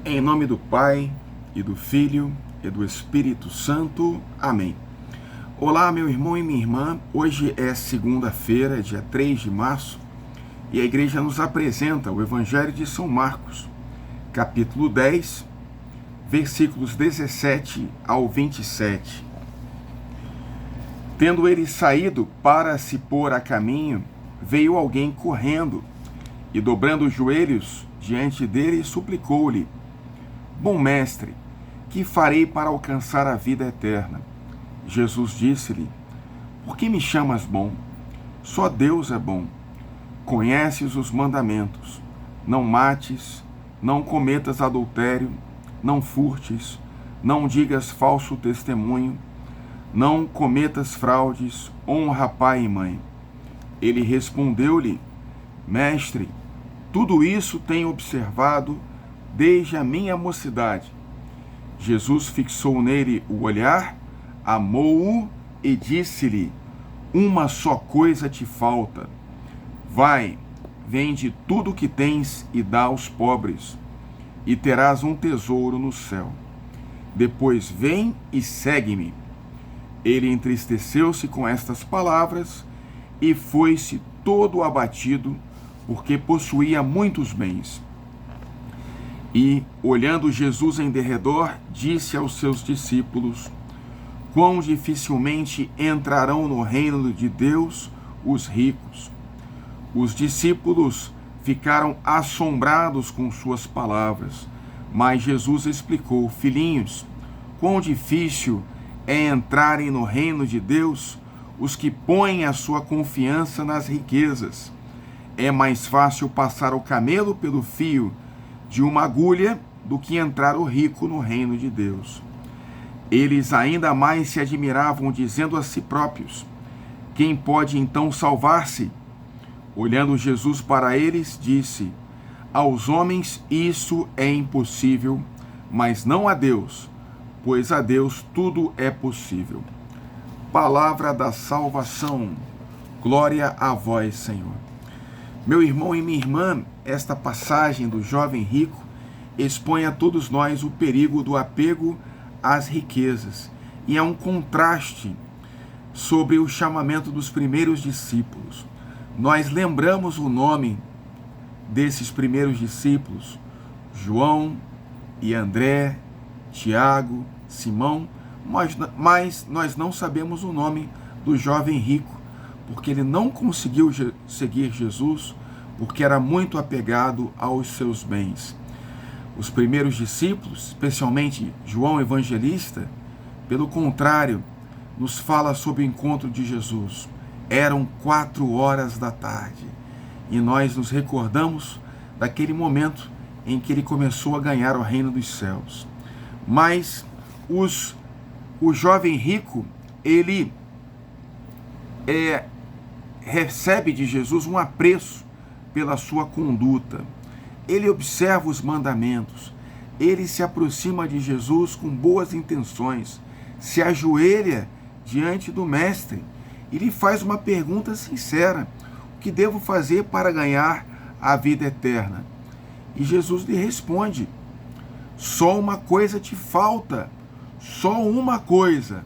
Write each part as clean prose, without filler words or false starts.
Em nome do Pai, e do Filho, e do Espírito Santo. Amém. Olá, meu irmão e minha irmã. Hoje é segunda-feira, dia 3 de março, e a igreja nos apresenta o Evangelho de São Marcos, capítulo 10, versículos 17 ao 27. Tendo ele saído para se pôr a caminho, veio alguém correndo, e dobrando os joelhos diante dele, suplicou-lhe: Bom mestre, que farei para alcançar a vida eterna? Jesus disse-lhe: Por que me chamas bom? Só Deus é bom. Conheces os mandamentos: não mates, não cometas adultério, não furtes, não digas falso testemunho, não cometas fraudes, honra pai e mãe. Ele respondeu-lhe: Mestre, tudo isso tenho observado desde a minha mocidade. Jesus fixou nele o olhar, amou-o e disse-lhe: Uma só coisa te falta. Vai, vende tudo o que tens e dá aos pobres, e terás um tesouro no céu. Depois vem e segue-me. Ele entristeceu-se com estas palavras e foi-se todo abatido, porque possuía muitos bens. E, olhando Jesus em derredor, disse aos seus discípulos: Quão dificilmente entrarão no reino de Deus os ricos. Os discípulos ficaram assombrados com suas palavras, mas Jesus explicou: Filhinhos, quão difícil é entrarem no reino de Deus os que põem a sua confiança nas riquezas. É mais fácil passar o camelo pelo fio de uma agulha do que entrar o rico no reino de Deus. Eles ainda mais se admiravam, dizendo a si próprios: Quem pode então salvar-se? Olhando Jesus para eles, disse: Aos homens isso é impossível, mas não a Deus, pois a Deus tudo é possível. Palavra da salvação. Glória a vós, Senhor. Meu irmão e minha irmã, esta passagem do jovem rico expõe a todos nós o perigo do apego às riquezas, e é um contraste sobre o chamamento dos primeiros discípulos. Nós lembramos o nome desses primeiros discípulos: João e André, Tiago, Simão, mas nós não sabemos o nome do jovem rico, porque ele não conseguiu seguir Jesus, porque era muito apegado aos seus bens. Os primeiros discípulos, especialmente João Evangelista, pelo contrário, nos fala sobre o encontro de Jesus. Eram 4 da tarde, e nós nos recordamos daquele momento em que ele começou a ganhar o reino dos céus. Mas o jovem rico, ele recebe de Jesus um apreço pela sua conduta. Ele observa os mandamentos, ele se aproxima de Jesus com boas intenções, se ajoelha diante do mestre e lhe faz uma pergunta sincera: o que devo fazer para ganhar a vida eterna? E Jesus lhe responde: só uma coisa te falta, só uma coisa.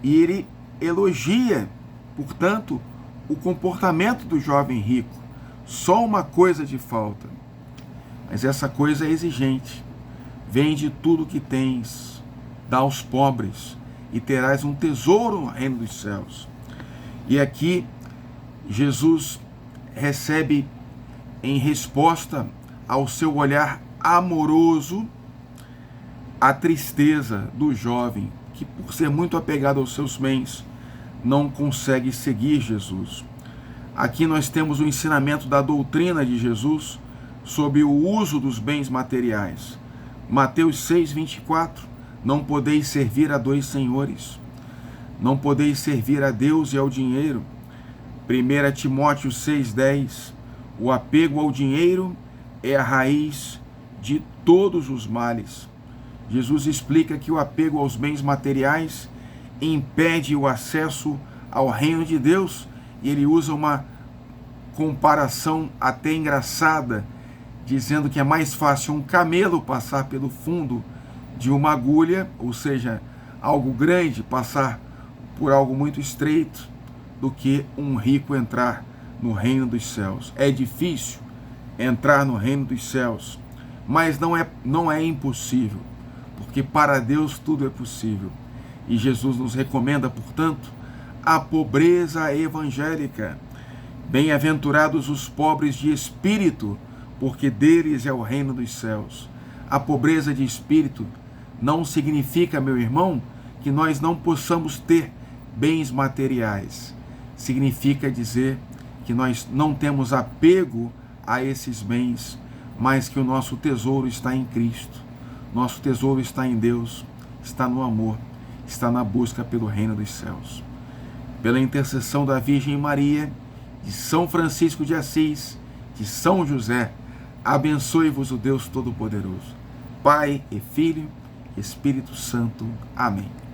E ele elogia, portanto, o comportamento do jovem rico. Só uma coisa te falta. Mas essa coisa é exigente. Vende tudo que tens, dá aos pobres, e terás um tesouro no reino dos céus. E aqui, Jesus recebe, em resposta ao seu olhar amoroso, a tristeza do jovem, que por ser muito apegado aos seus bens, não consegue seguir Jesus. Aqui nós temos o ensinamento da doutrina de Jesus sobre o uso dos bens materiais. Mateus 6, 24. Não podeis servir a dois senhores. Não podeis servir a Deus e ao dinheiro. 1 Timóteo 6, 10. O apego ao dinheiro é a raiz de todos os males. Jesus explica que o apego aos bens materiais impede o acesso ao reino de Deus, e ele usa uma comparação até engraçada, dizendo que é mais fácil um camelo passar pelo fundo de uma agulha, ou seja, algo grande passar por algo muito estreito, do que um rico entrar no reino dos céus. É difícil entrar no reino dos céus, mas não é impossível, porque para Deus tudo é possível. E Jesus nos recomenda, portanto, a pobreza evangélica. Bem-aventurados os pobres de espírito, porque deles é o reino dos céus. A pobreza de espírito não significa, meu irmão, que nós não possamos ter bens materiais. Significa dizer que nós não temos apego a esses bens, mas que o nosso tesouro está em Cristo. Nosso tesouro está em Deus, está no amor, está na busca pelo reino dos céus. Pela intercessão da Virgem Maria, de São Francisco de Assis, de São José, abençoe-vos o Deus Todo-Poderoso, Pai e Filho, Espírito Santo. Amém.